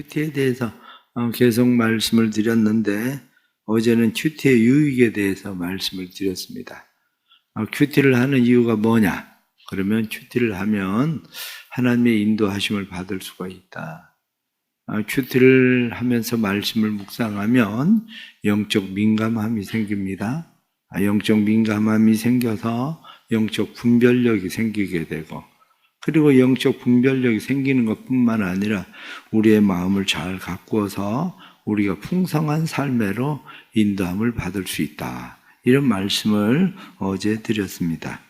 큐티에 대해서 계속 말씀을 드렸는데 어제는 큐티의 유익에 대해서 말씀을 드렸습니다. 큐티를 하는 이유가 뭐냐? 그러면 큐티를 하면 하나님의 인도하심을 받을 수가 있다. 큐티를 하면서 말씀을 묵상하면 영적 민감함이 생깁니다. 영적 민감함이 생겨서 영적 분별력이 생기게 되고, 그리고 영적 분별력이 생기는 것뿐만 아니라 우리의 마음을 잘 가꾸어서 우리가 풍성한 삶으로 인도함을 받을 수 있다. 이런 말씀을 어제 드렸습니다.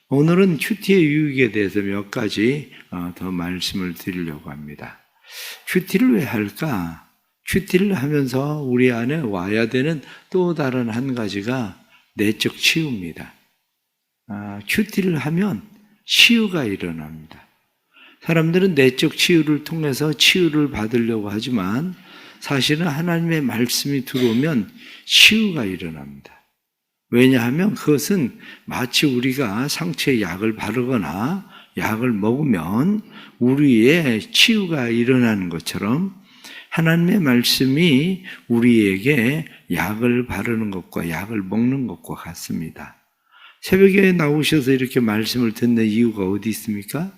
오늘은 큐티의 유익에 대해서 몇 가지 더 말씀을 드리려고 합니다. 큐티를 왜 할까? 큐티를 하면서 우리 안에 와야 되는 또 다른 한 가지가 내적 치유입니다. 큐티를 하면 치유가 일어납니다. 사람들은 내적 치유를 통해서 치유를 받으려고 하지만 사실은 하나님의 말씀이 들어오면 치유가 일어납니다. 왜냐하면 그것은 마치 우리가 상처에 약을 바르거나 약을 먹으면 우리의 치유가 일어나는 것처럼 하나님의 말씀이 우리에게 약을 바르는 것과 약을 먹는 것과 같습니다. 새벽에 나오셔서 이렇게 말씀을 듣는 이유가 어디 있습니까?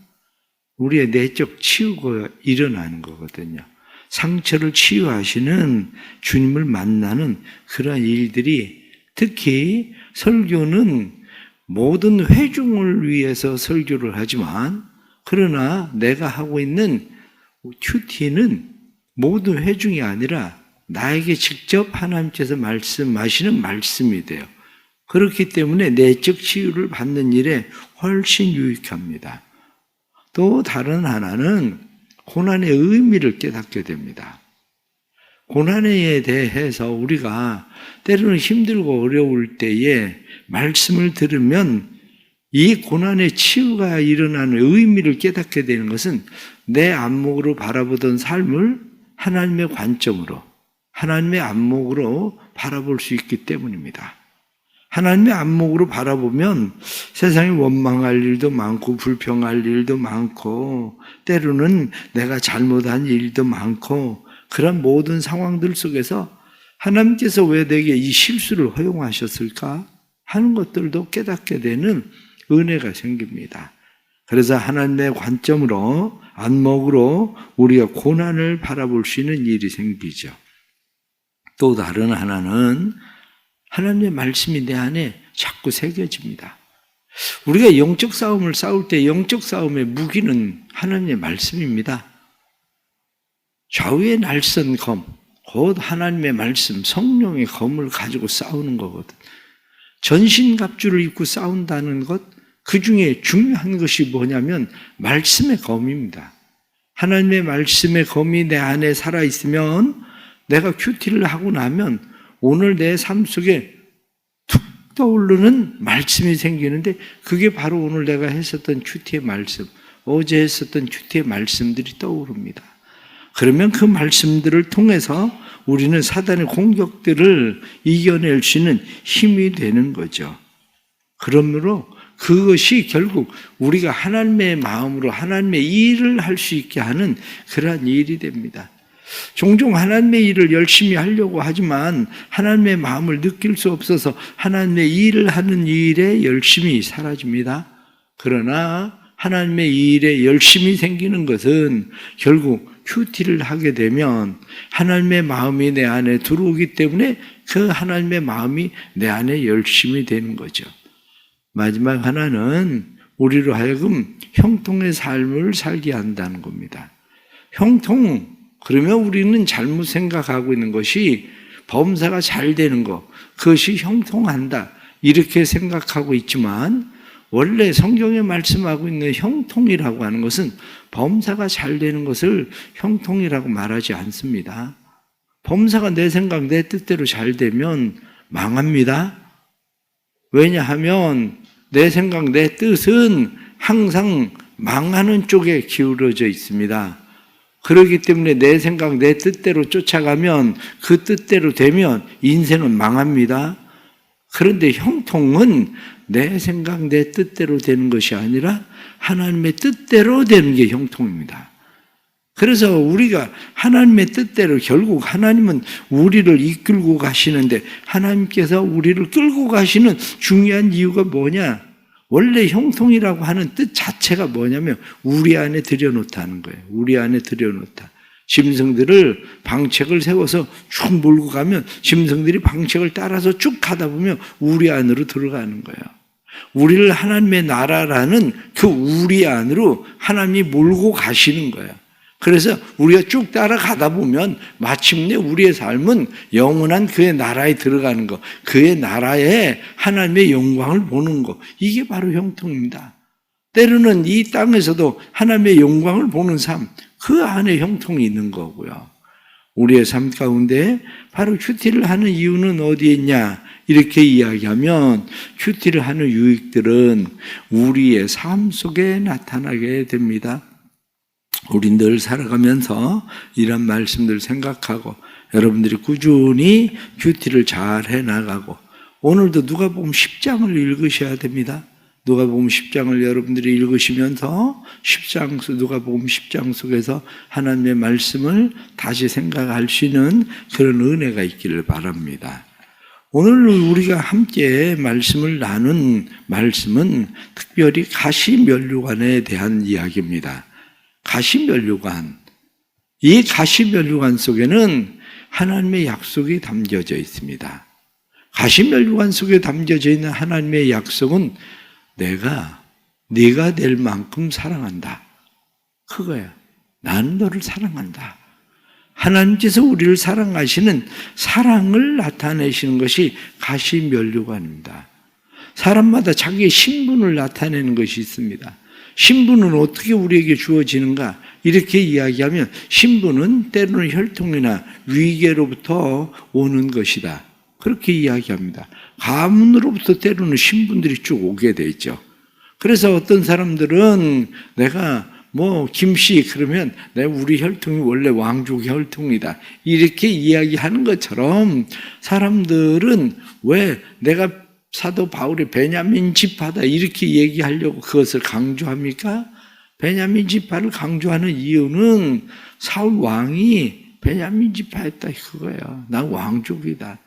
우리의 내적 치유가 일어나는 거거든요. 상처를 치유하시는 주님을 만나는 그런 일들이, 특히 설교는 모든 회중을 위해서 설교를 하지만, 그러나 내가 하고 있는 큐티는 모든 회중이 아니라 나에게 직접 하나님께서 말씀하시는 말씀이 돼요. 그렇기 때문에 내적 치유를 받는 일에 훨씬 유익합니다. 또 다른 하나는 고난의 의미를 깨닫게 됩니다. 고난에 대해서 우리가 때로는 힘들고 어려울 때에 말씀을 들으면 이 고난의 치유가 일어나는 의미를 깨닫게 되는 것은 내 안목으로 바라보던 삶을 하나님의 관점으로, 하나님의 안목으로 바라볼 수 있기 때문입니다. 하나님의 안목으로 바라보면 세상에 원망할 일도 많고 불평할 일도 많고 때로는 내가 잘못한 일도 많고 그런 모든 상황들 속에서 하나님께서 왜 내게 이 실수를 허용하셨을까 하는 것들도 깨닫게 되는 은혜가 생깁니다. 그래서 하나님의 관점으로, 안목으로 우리가 고난을 바라볼 수 있는 일이 생기죠. 또 다른 하나는 하나님의 말씀이 내 안에 자꾸 새겨집니다. 우리가 영적 싸움을 싸울 때 영적 싸움의 무기는 하나님의 말씀입니다. 좌우의 날선 검, 곧 하나님의 말씀, 성령의 검을 가지고 싸우는 거거든. 전신갑주를 입고 싸운다는 것, 그 중에 중요한 것이 뭐냐면 말씀의 검입니다. 하나님의 말씀의 검이 내 안에 살아있으면 내가 큐티를 하고 나면 오늘 내 삶 속에 툭 떠오르는 말씀이 생기는데 그게 바로 오늘 내가 했었던 큐티의 말씀, 어제 했었던 큐티의 말씀들이 떠오릅니다. 그러면 그 말씀들을 통해서 우리는 사단의 공격들을 이겨낼 수 있는 힘이 되는 거죠. 그러므로 그것이 결국 우리가 하나님의 마음으로 하나님의 일을 할 수 있게 하는 그러한 일이 됩니다. 종종 하나님의 일을 열심히 하려고 하지만 하나님의 마음을 느낄 수 없어서 하나님의 일을 하는 일에 열심이 사라집니다. 그러나 하나님의 일에 열심이 생기는 것은 결국 큐티를 하게 되면 하나님의 마음이 내 안에 들어오기 때문에 그 하나님의 마음이 내 안에 열심이 되는 거죠. 마지막 하나는 우리로 하여금 형통의 삶을 살게 한다는 겁니다. 형통, 그러면 우리는 잘못 생각하고 있는 것이 범사가 잘 되는 것, 그것이 형통한다 이렇게 생각하고 있지만 원래 성경에 말씀하고 있는 형통이라고 하는 것은 범사가 잘 되는 것을 형통이라고 말하지 않습니다. 범사가 내 생각, 내 뜻대로 잘 되면 망합니다. 왜냐하면 내 생각, 내 뜻은 항상 망하는 쪽에 기울어져 있습니다. 그렇기 때문에 내 생각, 내 뜻대로 쫓아가면 그 뜻대로 되면 인생은 망합니다. 그런데 형통은 내 생각, 내 뜻대로 되는 것이 아니라 하나님의 뜻대로 되는 게 형통입니다. 그래서 우리가 하나님의 뜻대로 결국 하나님은 우리를 이끌고 가시는데 하나님께서 우리를 끌고 가시는 중요한 이유가 뭐냐? 원래 형통이라고 하는 뜻 자체가 뭐냐면 우리 안에 들여놓다는 거예요. 우리 안에 들여놓다. 짐승들을 방책을 세워서 쭉 몰고 가면 짐승들이 방책을 따라서 쭉 가다 보면 우리 안으로 들어가는 거예요. 우리를 하나님의 나라라는 그 우리 안으로 하나님이 몰고 가시는 거예요. 그래서 우리가 쭉 따라가다 보면 마침내 우리의 삶은 영원한 그의 나라에 들어가는 것, 그의 나라에 하나님의 영광을 보는 것, 이게 바로 형통입니다. 때로는 이 땅에서도 하나님의 영광을 보는 삶, 그 안에 형통이 있는 거고요. 우리의 삶 가운데 바로 큐티를 하는 이유는 어디에 있냐? 이렇게 이야기하면 큐티를 하는 유익들은 우리의 삶 속에 나타나게 됩니다. 우리 늘 살아가면서 이런 말씀들 생각하고 여러분들이 꾸준히 큐티를 잘 해나가고 오늘도 누가복음 10장을 읽으셔야 됩니다. 누가복음 10장을 여러분들이 읽으시면서 누가복음 10장 속에서 하나님의 말씀을 다시 생각할 수 있는 그런 은혜가 있기를 바랍니다. 오늘 우리가 함께 말씀을 나눈 말씀은 특별히 가시면류관에 대한 이야기입니다. 가시면류관. 이 가시면류관 속에는 하나님의 약속이 담겨져 있습니다. 가시면류관 속에 담겨져 있는 하나님의 약속은 네가 될 만큼 사랑한다. 그거야. 나는 너를 사랑한다. 하나님께서 우리를 사랑하시는 사랑을 나타내시는 것이 가시면류관입니다. 사람마다 자기의 신분을 나타내는 것이 있습니다. 신분은 어떻게 우리에게 주어지는가? 이렇게 이야기하면 신분은 때로는 혈통이나 위계로부터 오는 것이다. 그렇게 이야기합니다. 가문으로부터 때로는 신분들이 쭉 오게 돼 있죠. 그래서 어떤 사람들은 내가 김씨 그러면 우리 혈통이 원래 왕족 혈통이다. 이렇게 이야기하는 것처럼 사람들은 왜 내가 사도 바울의 베냐민 지파다 이렇게 얘기하려고 그것을 강조합니까? 베냐민 지파를 강조하는 이유는 사울 왕이 베냐민 지파였다 그거예요. 난 왕족이다.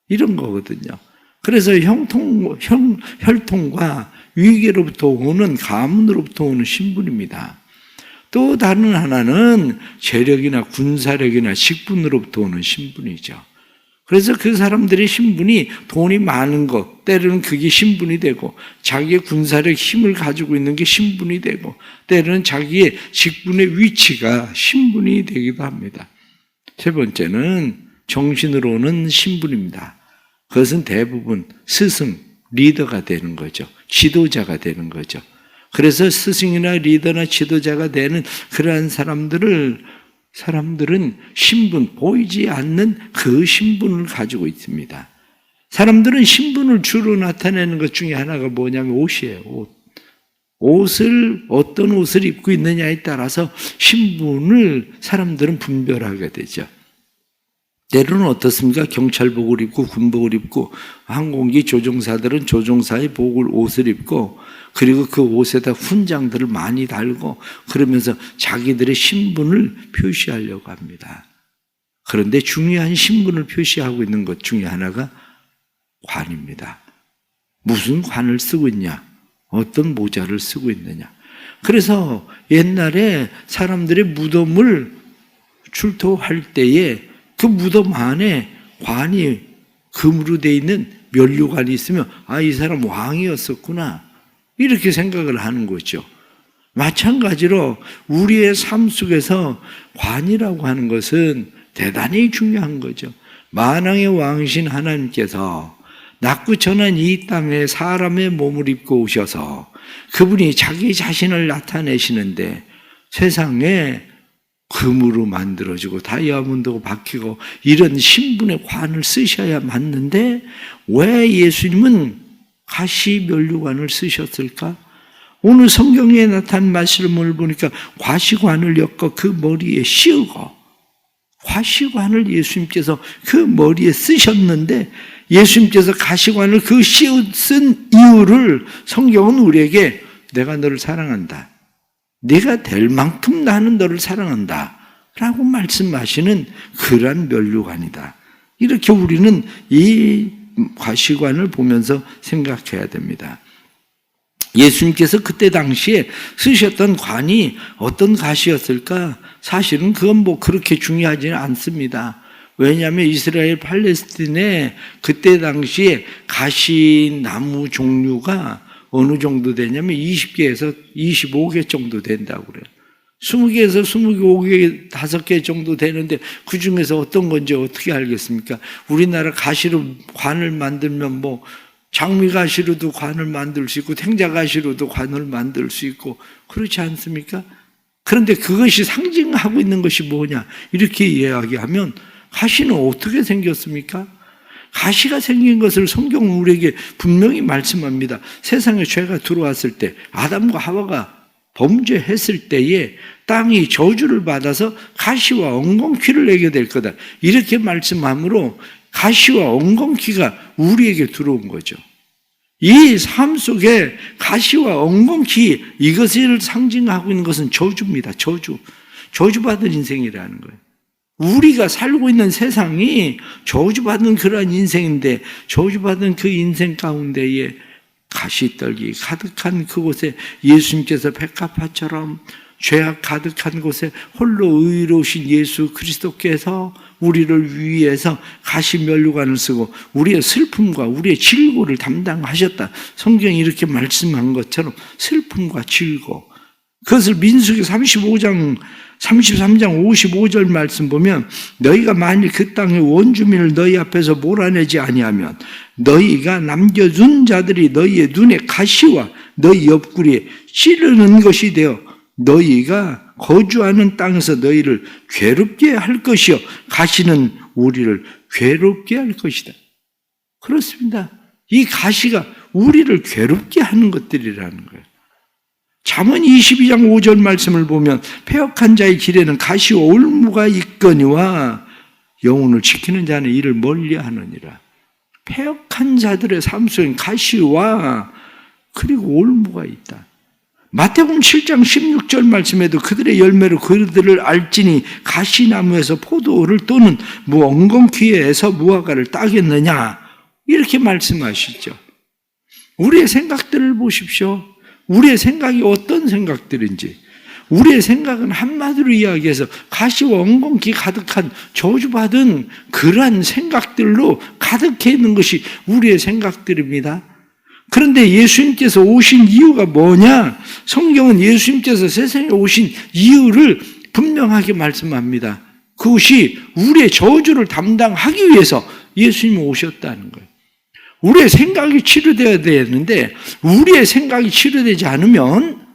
이런 거거든요. 그래서 혈통과 위계로부터 오는 가문으로부터 오는 신분입니다. 또 다른 하나는 재력이나 군사력이나 직분으로부터 오는 신분이죠. 그래서 그 사람들의 신분이 돈이 많은 것, 때로는 그게 신분이 되고 자기의 군사력 힘을 가지고 있는 게 신분이 되고 때로는 자기의 직분의 위치가 신분이 되기도 합니다. 세 번째는 정신으로 오는 신분입니다. 그것은 대부분 스승, 리더가 되는 거죠. 지도자가 되는 거죠. 그래서 스승이나 리더나 지도자가 되는 그러한 사람들은 신분, 보이지 않는 그 신분을 가지고 있습니다. 사람들은 신분을 주로 나타내는 것 중에 하나가 뭐냐면 옷이에요. 어떤 옷을 입고 있느냐에 따라서 신분을 사람들은 분별하게 되죠. 때로는 어떻습니까? 경찰복을 입고 군복을 입고 항공기 조종사들은 조종사의 옷을 입고 그리고 그 옷에다 훈장들을 많이 달고 그러면서 자기들의 신분을 표시하려고 합니다. 그런데 중요한 신분을 표시하고 있는 것 중에 하나가 관입니다. 무슨 관을 쓰고 있냐? 어떤 모자를 쓰고 있느냐? 그래서 옛날에 사람들의 무덤을 출토할 때에 그 무덤 안에 관이 금으로 되어 있는 면류관이 있으면 이 사람 왕이었었구나 이렇게 생각을 하는 거죠. 마찬가지로 우리의 삶 속에서 관이라고 하는 것은 대단히 중요한 거죠. 만왕의 왕이신 하나님께서 낳고 전한 이 땅에 사람의 몸을 입고 오셔서 그분이 자기 자신을 나타내시는데 세상에 금으로 만들어지고 다이아몬드가 박히고 이런 신분의 관을 쓰셔야 맞는데 왜 예수님은 가시면류관을 쓰셨을까? 오늘 성경에 나타난 말씀을 보니까 과시관을 엮어 그 머리에 씌우고 과시관을 예수님께서 그 머리에 쓰셨는데 예수님께서 가시관을 쓴 이유를 성경은 우리에게 내가 너를 사랑한다. 네가 될 만큼 나는 너를 사랑한다. 라고 말씀하시는 그러한 면류관이다. 이렇게 우리는 이 가시관을 보면서 생각해야 됩니다. 예수님께서 그때 당시에 쓰셨던 관이 어떤 가시였을까? 사실은 그건 뭐 그렇게 중요하지는 않습니다. 왜냐하면 이스라엘 팔레스틴에 그때 당시에 가시나무 종류가 어느 정도 되냐면 20개에서 25개 정도 된다고 그래요. 20개에서 25개, 5개 정도 되는데 그 중에서 어떤 건지 어떻게 알겠습니까? 우리나라 가시로 관을 만들면 뭐 장미가시로도 관을 만들 수 있고 탱자가시로도 관을 만들 수 있고 그렇지 않습니까? 그런데 그것이 상징하고 있는 것이 뭐냐? 이렇게 이야기하면 가시는 어떻게 생겼습니까? 가시가 생긴 것을 성경은 우리에게 분명히 말씀합니다. 세상에 죄가 들어왔을 때 아담과 하와가 범죄했을 때에 땅이 저주를 받아서 가시와 엉겅퀴를 내게 될 거다. 이렇게 말씀하므로 가시와 엉겅퀴가 우리에게 들어온 거죠. 이 삶 속에 가시와 엉겅퀴, 이것을 상징하고 있는 것은 저주입니다. 저주받은 인생이라는 거예요. 우리가 살고 있는 세상이 저주받은 그러한 인생인데 저주받은 그 인생 가운데에 가시떨기 가득한 그곳에 예수님께서 백합화처럼 죄악 가득한 곳에 홀로 의로우신 예수 그리스도께서 우리를 위해서 가시면류관을 쓰고 우리의 슬픔과 우리의 질고를 담당하셨다. 성경이 이렇게 말씀한 것처럼 슬픔과 질고, 그것을 민수기 33장 55절 말씀 보면 너희가 만일 그 땅의 원주민을 너희 앞에서 몰아내지 아니하면 너희가 남겨준 자들이 너희의 눈에 가시와 너희 옆구리에 찌르는 것이 되어 너희가 거주하는 땅에서 너희를 괴롭게 할 것이요 가시는 우리를 괴롭게 할 것이다. 그렇습니다. 이 가시가 우리를 괴롭게 하는 것들이라는 거예요. 잠언 22장 5절 말씀을 보면 패역한 자의 길에는 가시와 올무가 있거니와 영혼을 지키는 자는 이를 멀리하느니라. 패역한 자들의 삶 속엔 가시와 그리고 올무가 있다. 마태복음 7장 16절 말씀에도 그들의 열매로 그들을 알지니 가시나무에서 포도를 또는 엉겅퀴에서 무화과를 따겠느냐, 이렇게 말씀하시죠. 우리의 생각들을 보십시오. 우리의 생각이 어떤 생각들인지. 우리의 생각은 한마디로 이야기해서 가시와 엉겅퀴 가득한 저주받은 그러한 생각들로 가득해 있는 것이 우리의 생각들입니다. 그런데 예수님께서 오신 이유가 뭐냐? 성경은 예수님께서 세상에 오신 이유를 분명하게 말씀합니다. 그것이 우리의 저주를 담당하기 위해서 예수님이 오셨다는 거예요. 우리의 생각이 치료되어야 되는데 우리의 생각이 치료되지 않으면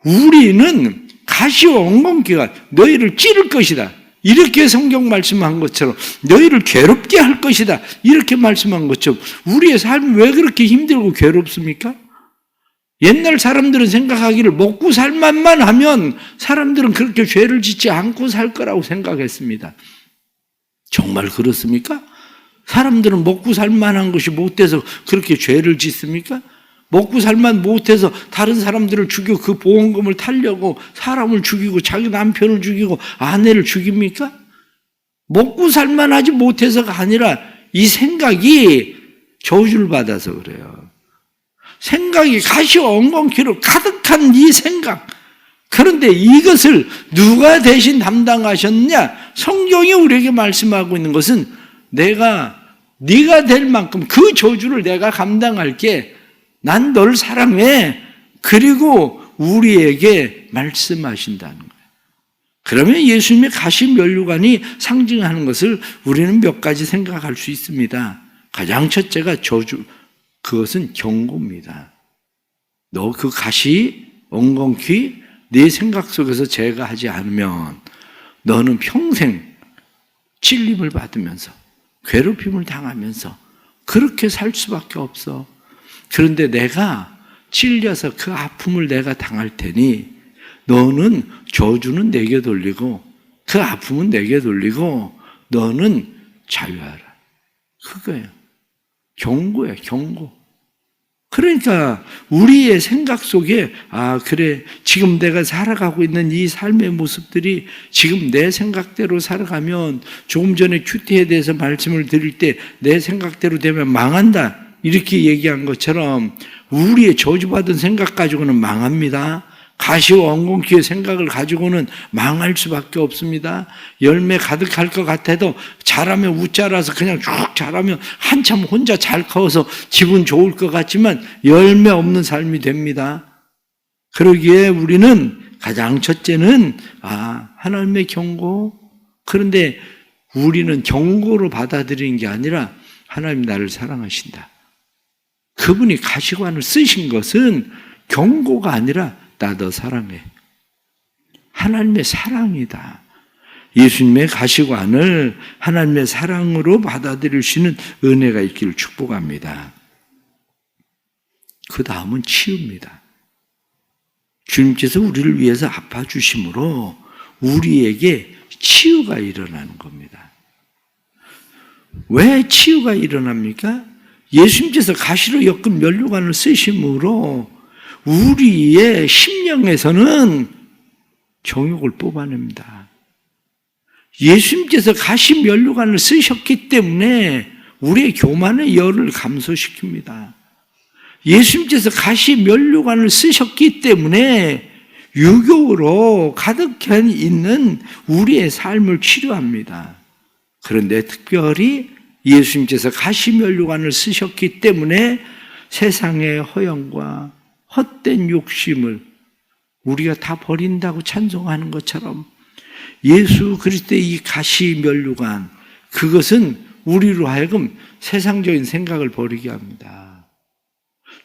우리는 가시와 엉겅퀴가 너희를 찌를 것이다. 이렇게 성경 말씀한 것처럼 너희를 괴롭게 할 것이다. 이렇게 말씀한 것처럼 우리의 삶이 왜 그렇게 힘들고 괴롭습니까? 옛날 사람들은 생각하기를 먹고 살만만 하면 사람들은 그렇게 죄를 짓지 않고 살 거라고 생각했습니다. 정말 그렇습니까? 사람들은 먹고 살만한 것이 못돼서 그렇게 죄를 짓습니까? 먹고 살만 못해서 다른 사람들을 죽이고 그 보험금을 타려고 사람을 죽이고 자기 남편을 죽이고 아내를 죽입니까? 먹고 살만하지 못해서가 아니라 이 생각이 저주를 받아서 그래요. 생각이 가시와 엉겅퀴로 가득한 이 생각. 그런데 이것을 누가 대신 담당하셨느냐? 성경이 우리에게 말씀하고 있는 것은 네가 될 만큼 그 저주를 내가 감당할게. 난 널 사랑해. 그리고 우리에게 말씀하신다는 거예요. 그러면 예수님의 가시면류관이 상징하는 것을 우리는 몇 가지 생각할 수 있습니다. 가장 첫째가 저주, 그것은 경고입니다. 너 그 가시, 엉겅퀴, 네 생각 속에서 제거하지 않으면 너는 평생 찔림을 받으면서 괴롭힘을 당하면서 그렇게 살 수밖에 없어. 그런데 내가 찔려서 그 아픔을 내가 당할 테니 너는 저주는 내게 돌리고 그 아픔은 내게 돌리고 너는 자유하라. 그거예요. 경고예요, 경고. 그러니까 우리의 생각 속에 그래, 지금 내가 살아가고 있는 이 삶의 모습들이 지금 내 생각대로 살아가면, 조금 전에 큐티에 대해서 말씀을 드릴 때 내 생각대로 되면 망한다 이렇게 얘기한 것처럼 우리의 저주받은 생각 가지고는 망합니다. 가시와 엉겅퀴의 생각을 가지고는 망할 수밖에 없습니다. 열매 가득할 것 같아도 자라면 웃자라서 그냥 쭉 자라면 한참 혼자 잘 커서 기분 좋을 것 같지만 열매 없는 삶이 됩니다. 그러기에 우리는 가장 첫째는 하나님의 경고. 그런데 우리는 경고로 받아들이는 게 아니라 하나님 나를 사랑하신다. 그분이 가시관을 쓰신 것은 경고가 아니라 나 너 사랑해. 하나님의 사랑이다. 예수님의 가시관을 하나님의 사랑으로 받아들일 수 있는 은혜가 있기를 축복합니다. 그 다음은 치유입니다. 주님께서 우리를 위해서 아파주심으로 우리에게 치유가 일어나는 겁니다. 왜 치유가 일어납니까? 예수님께서 가시로 엮은 면류관을 쓰심으로 우리의 심령에서는 정욕을 뽑아냅니다. 예수님께서 가시 면류관을 쓰셨기 때문에 우리의 교만의 열을 감소시킵니다. 예수님께서 가시 면류관을 쓰셨기 때문에 유교로 가득해 있는 우리의 삶을 치료합니다. 그런데 특별히 예수님께서 가시 면류관을 쓰셨기 때문에 세상의 허영과 헛된 욕심을 우리가 다 버린다고 찬송하는 것처럼 예수 그리스도의 이 가시 면류관, 그것은 우리로 하여금 세상적인 생각을 버리게 합니다.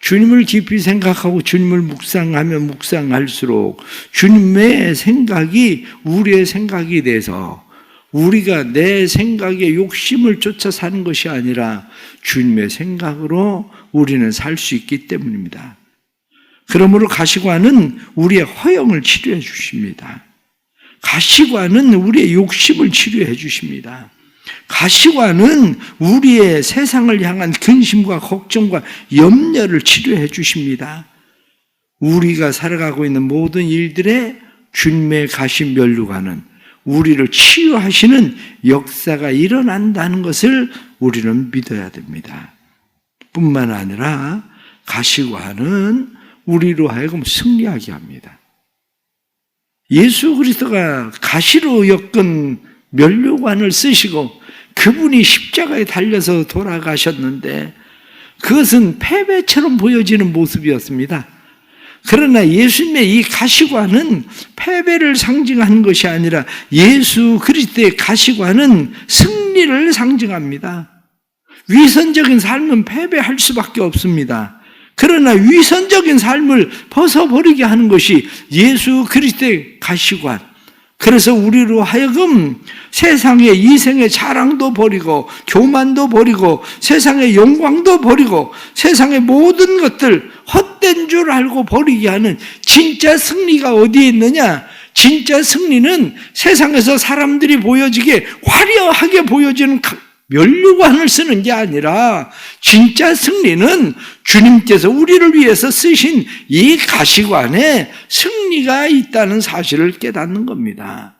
주님을 깊이 생각하고 주님을 묵상하면 묵상할수록 주님의 생각이 우리의 생각이 돼서 우리가 내 생각에 욕심을 쫓아 사는 것이 아니라 주님의 생각으로 우리는 살 수 있기 때문입니다. 그러므로 가시관은 우리의 허영을 치료해 주십니다. 가시관은 우리의 욕심을 치료해 주십니다. 가시관은 우리의 세상을 향한 근심과 걱정과 염려를 치료해 주십니다. 우리가 살아가고 있는 모든 일들에 주님의 가시 면류관은 우리를 치유하시는 역사가 일어난다는 것을 우리는 믿어야 됩니다. 뿐만 아니라 가시관은 우리로 하여금 승리하게 합니다. 예수 그리스도가 가시로 엮은 면류관을 쓰시고 그분이 십자가에 달려서 돌아가셨는데 그것은 패배처럼 보여지는 모습이었습니다. 그러나 예수님의 이 가시관은 패배를 상징하는 것이 아니라 예수 그리스도의 가시관은 승리를 상징합니다. 위선적인 삶은 패배할 수밖에 없습니다. 그러나 위선적인 삶을 벗어버리게 하는 것이 예수 그리스도의 가시관. 그래서 우리로 하여금 세상의 이생의 자랑도 버리고 교만도 버리고 세상의 영광도 버리고 세상의 모든 것들 헛된 줄 알고 버리게 하는 진짜 승리가 어디에 있느냐? 진짜 승리는 세상에서 사람들이 보여지게 화려하게 보여지는 면류관을 쓰는 게 아니라 진짜 승리는 주님께서 우리를 위해서 쓰신 이 가시관에 승리가 있다는 사실을 깨닫는 겁니다.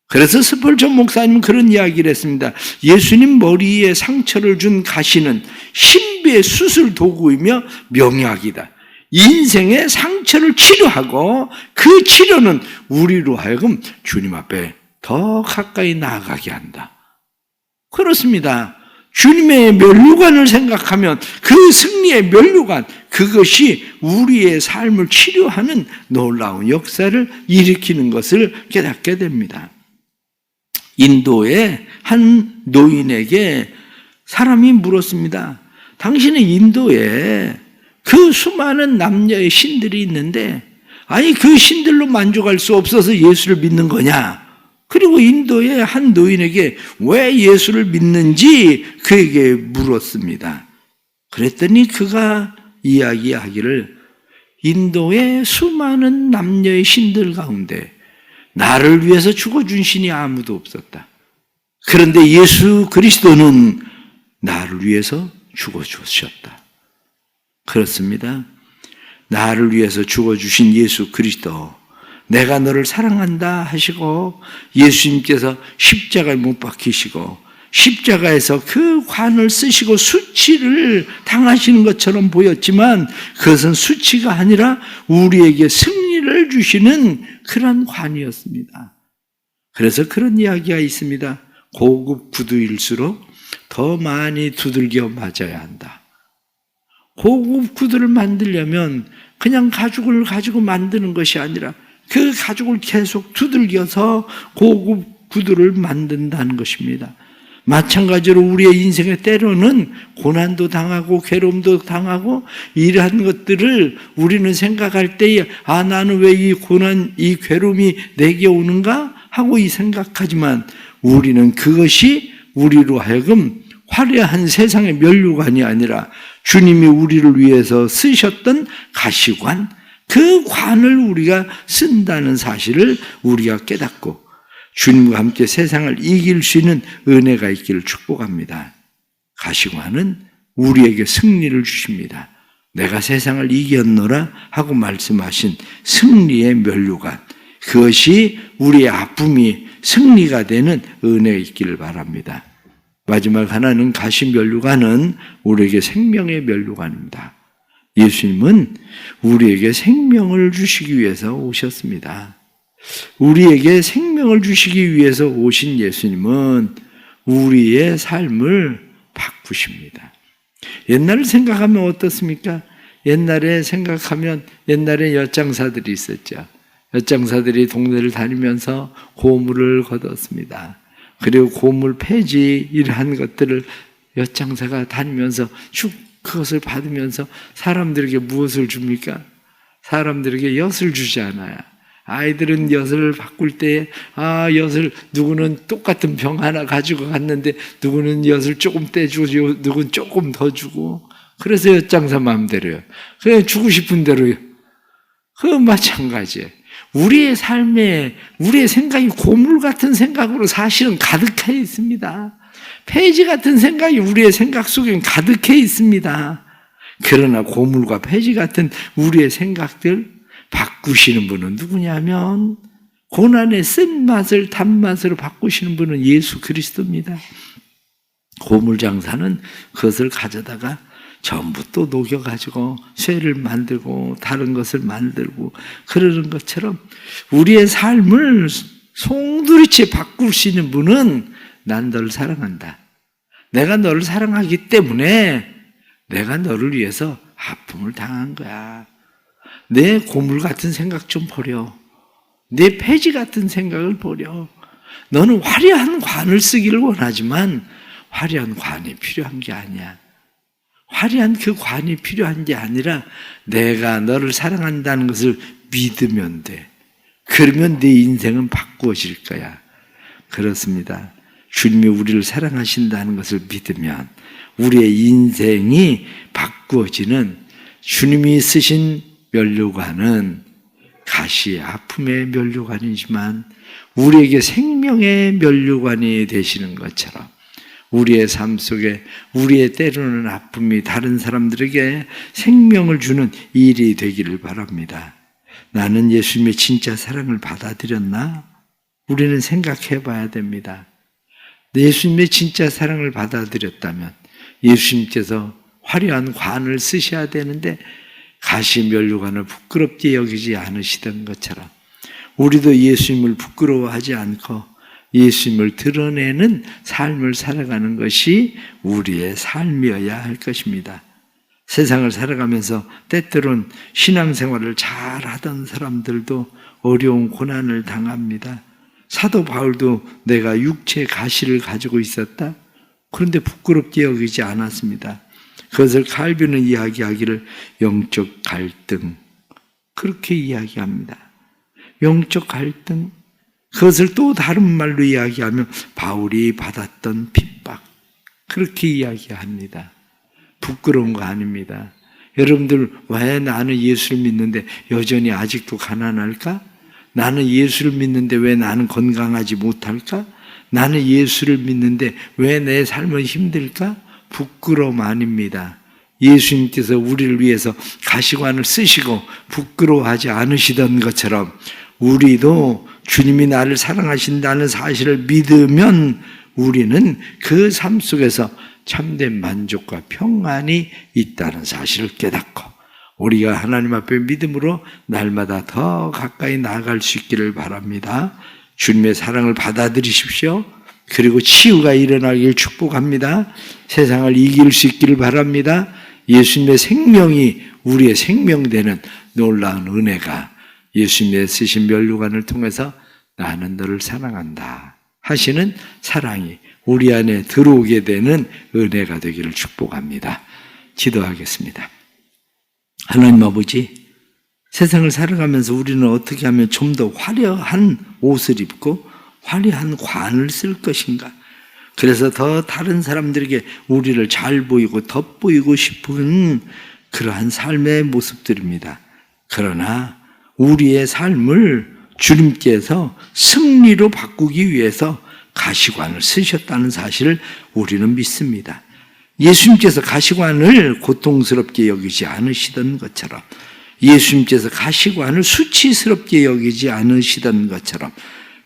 그래서 스펄전 목사님은 그런 이야기를 했습니다. 예수님 머리에 상처를 준 가시는 신비의 수술 도구이며 명약이다. 인생의 상처를 치료하고 그 치료는 우리로 하여금 주님 앞에 더 가까이 나아가게 한다. 그렇습니다. 주님의 면류관을 생각하면 그 승리의 면류관, 그것이 우리의 삶을 치료하는 놀라운 역사를 일으키는 것을 깨닫게 됩니다. 인도의 한 노인에게 사람이 물었습니다. 당신은 인도에 그 수많은 남녀의 신들이 있는데 아니 그 신들로 만족할 수 없어서 예수를 믿는 거냐? 그리고 인도의 한 노인에게 왜 예수를 믿는지 그에게 물었습니다. 그랬더니 그가 이야기하기를 인도의 수많은 남녀의 신들 가운데 나를 위해서 죽어준 신이 아무도 없었다. 그런데 예수 그리스도는 나를 위해서 죽어주셨다. 그렇습니다. 나를 위해서 죽어주신 예수 그리스도, 내가 너를 사랑한다 하시고 예수님께서 십자가에 못 박히시고 십자가에서 그 관을 쓰시고 수치를 당하시는 것처럼 보였지만 그것은 수치가 아니라 우리에게 승리를 주시는 그런 관이었습니다. 그래서 그런 이야기가 있습니다. 고급 구두일수록 더 많이 두들겨 맞아야 한다. 고급 구두를 만들려면 그냥 가죽을 가지고 만드는 것이 아니라 그 가죽을 계속 두들겨서 고급 구두를 만든다는 것입니다. 마찬가지로 우리의 인생에 때로는 고난도 당하고 괴로움도 당하고 이러한 것들을 우리는 생각할 때에 나는 왜 이 고난, 이 괴로움이 내게 오는가 하고 생각하지만 우리는 그것이 우리로 하여금 화려한 세상의 면류관이 아니라 주님이 우리를 위해서 쓰셨던 가시관, 그 관을 우리가 쓴다는 사실을 우리가 깨닫고 주님과 함께 세상을 이길 수 있는 은혜가 있기를 축복합니다. 가시관은 우리에게 승리를 주십니다. 내가 세상을 이겼노라 하고 말씀하신 승리의 면류관, 그것이 우리의 아픔이 승리가 되는 은혜가 있기를 바랍니다. 마지막 하나는 가시면류관은 우리에게 생명의 면류관입니다. 예수님은 우리에게 생명을 주시기 위해서 오셨습니다. 우리에게 생명을 주시기 위해서 오신 예수님은 우리의 삶을 바꾸십니다. 옛날을 생각하면 어떻습니까? 옛날에 생각하면 옛날에 엿장사들이 있었죠. 엿장사들이 동네를 다니면서 고물을 거뒀습니다. 그리고 고물 폐지 이러한 것들을 엿장사가 다니면서 쭉 그것을 받으면서 사람들에게 무엇을 줍니까? 사람들에게 엿을 주지 않아요. 아이들은 엿을 바꿀 때 엿을 누구는 똑같은 병 하나 가지고 갔는데 누구는 엿을 조금 떼주고 누구는 조금 더 주고, 그래서 엿장사 마음대로요. 그냥 주고 싶은 대로요. 그건 마찬가지예요. 우리의 삶에 우리의 생각이 고물 같은 생각으로 사실은 가득해 있습니다. 폐지 같은 생각이 우리의 생각 속에 가득해 있습니다. 그러나 고물과 폐지 같은 우리의 생각들 바꾸시는 분은 누구냐면 고난의 쓴맛을 단맛으로 바꾸시는 분은 예수 그리스도입니다. 고물장사는 그것을 가져다가 전부 또 녹여가지고 쇠를 만들고 다른 것을 만들고 그러는 것처럼 우리의 삶을 송두리째 바꿀 수 있는 분은 난 너를 사랑한다. 내가 너를 사랑하기 때문에 내가 너를 위해서 아픔을 당한 거야. 내 고물 같은 생각 좀 버려. 내 폐지 같은 생각을 버려. 너는 화려한 관을 쓰기를 원하지만 화려한 관이 필요한 게 아니야. 화려한 그 관이 필요한 게 아니라 내가 너를 사랑한다는 것을 믿으면 돼. 그러면 네 인생은 바꾸어질 거야. 그렇습니다. 주님이 우리를 사랑하신다는 것을 믿으면 우리의 인생이 바꾸어지는, 주님이 쓰신 면류관은 가시 아픔의 면류관이지만 우리에게 생명의 면류관이 되시는 것처럼 우리의 삶 속에 우리의 때로는 아픔이 다른 사람들에게 생명을 주는 일이 되기를 바랍니다. 나는 예수님의 진짜 사랑을 받아들였나? 우리는 생각해 봐야 됩니다. 예수님의 진짜 사랑을 받아들였다면 예수님께서 화려한 관을 쓰셔야 되는데 가시 면류관을 부끄럽게 여기지 않으시던 것처럼 우리도 예수님을 부끄러워하지 않고 예수님을 드러내는 삶을 살아가는 것이 우리의 삶이어야 할 것입니다. 세상을 살아가면서 때때론 신앙생활을 잘하던 사람들도 어려운 고난을 당합니다. 사도 바울도 내가 육체 가시를 가지고 있었다. 그런데 부끄럽게 여기지 않았습니다. 그것을 칼빈은 이야기하기를 영적 갈등, 그렇게 이야기합니다. 영적 갈등, 그것을 또 다른 말로 이야기하면 바울이 받았던 핍박, 그렇게 이야기합니다. 부끄러운 거 아닙니다. 여러분들, 왜 나는 예수를 믿는데 여전히 아직도 가난할까? 나는 예수를 믿는데 왜 나는 건강하지 못할까? 나는 예수를 믿는데 왜 내 삶은 힘들까? 부끄러움 아닙니다. 예수님께서 우리를 위해서 가시관을 쓰시고 부끄러워하지 않으시던 것처럼 우리도 주님이 나를 사랑하신다는 사실을 믿으면 우리는 그 삶 속에서 참된 만족과 평안이 있다는 사실을 깨닫고 우리가 하나님 앞에 믿음으로 날마다 더 가까이 나아갈 수 있기를 바랍니다. 주님의 사랑을 받아들이십시오. 그리고 치유가 일어나길 축복합니다. 세상을 이길 수 있기를 바랍니다. 예수님의 생명이 우리의 생명되는 놀라운 은혜가 예수님의 쓰신 면류관을 통해서 나는 너를 사랑한다 하시는 사랑이 우리 안에 들어오게 되는 은혜가 되기를 축복합니다. 기도하겠습니다. 하나님 아버지, 세상을 살아가면서 우리는 어떻게 하면 좀 더 화려한 옷을 입고 화려한 관을 쓸 것인가? 그래서 더 다른 사람들에게 우리를 잘 보이고 덧보이고 싶은 그러한 삶의 모습들입니다. 그러나 우리의 삶을 주님께서 승리로 바꾸기 위해서 가시관을 쓰셨다는 사실을 우리는 믿습니다. 예수님께서 가시관을 고통스럽게 여기지 않으시던 것처럼, 예수님께서 가시관을 수치스럽게 여기지 않으시던 것처럼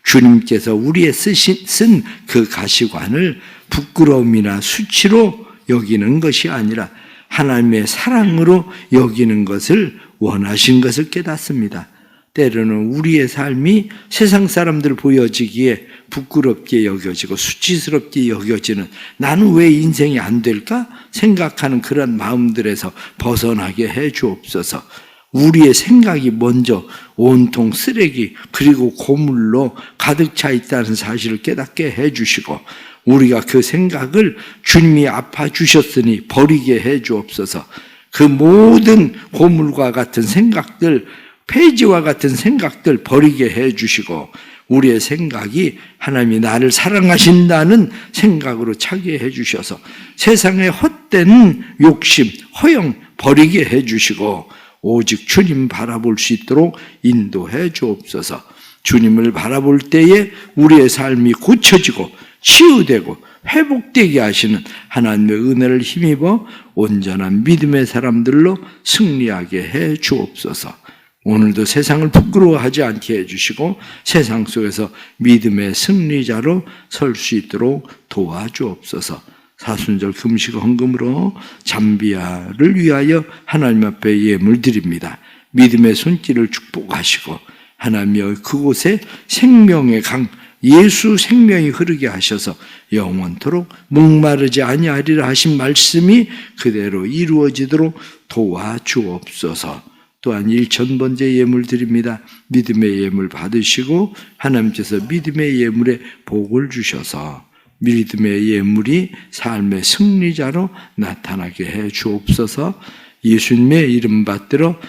주님께서 우리의 쓴 그 가시관을 부끄러움이나 수치로 여기는 것이 아니라 하나님의 사랑으로 여기는 것을 원하신 것을 깨닫습니다. 때로는 우리의 삶이 세상 사람들 보여지기에 부끄럽게 여겨지고 수치스럽게 여겨지는, 나는 왜 인생이 안 될까 생각하는 그런 마음들에서 벗어나게 해 주옵소서. 우리의 생각이 먼저 온통 쓰레기 그리고 고물로 가득 차 있다는 사실을 깨닫게 해 주시고, 우리가 그 생각을 주님이 아파 주셨으니 버리게 해 주옵소서. 그 모든 고물과 같은 생각들, 폐지와 같은 생각들 버리게 해 주시고, 우리의 생각이 하나님이 나를 사랑하신다는 생각으로 차게 해 주셔서 세상의 헛된 욕심, 허영 버리게 해 주시고 오직 주님 바라볼 수 있도록 인도해 주옵소서. 주님을 바라볼 때에 우리의 삶이 고쳐지고 치유되고 회복되게 하시는 하나님의 은혜를 힘입어 온전한 믿음의 사람들로 승리하게 해 주옵소서. 오늘도 세상을 부끄러워하지 않게 해주시고 세상 속에서 믿음의 승리자로 설 수 있도록 도와주옵소서. 사순절 금식 헌금으로 잠비아를 위하여 하나님 앞에 예물 드립니다. 믿음의 손길을 축복하시고 하나님의 그곳에 생명의 강, 예수 생명이 흐르게 하셔서 영원토록 목마르지 아니하리라 하신 말씀이 그대로 이루어지도록 도와주옵소서. 또한 1,000번째 예물 드립니다. 믿음의 예물 받으시고 하나님께서 믿음의 예물에 복을 주셔서 믿음의 예물이 삶의 승리자로 나타나게 해 주옵소서. 예수님의 이름 받들어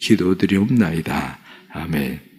기도드리옵나이다. 아멘.